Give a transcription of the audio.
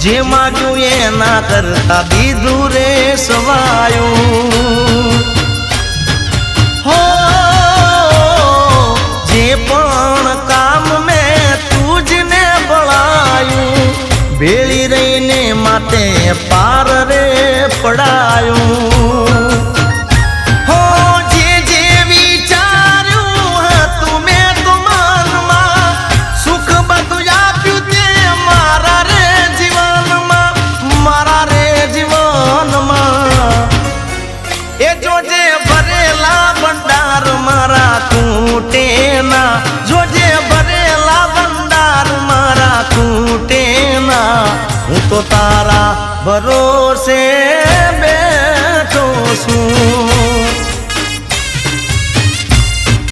જે માગ્યું એના કરતા દીધું રે સવાયું હો જે પણ કામ મેં તુજને બળાયું ભેળી રહીને માટે પાર રે પડાયું હું તો તારા ભરોસે બેઠો છું।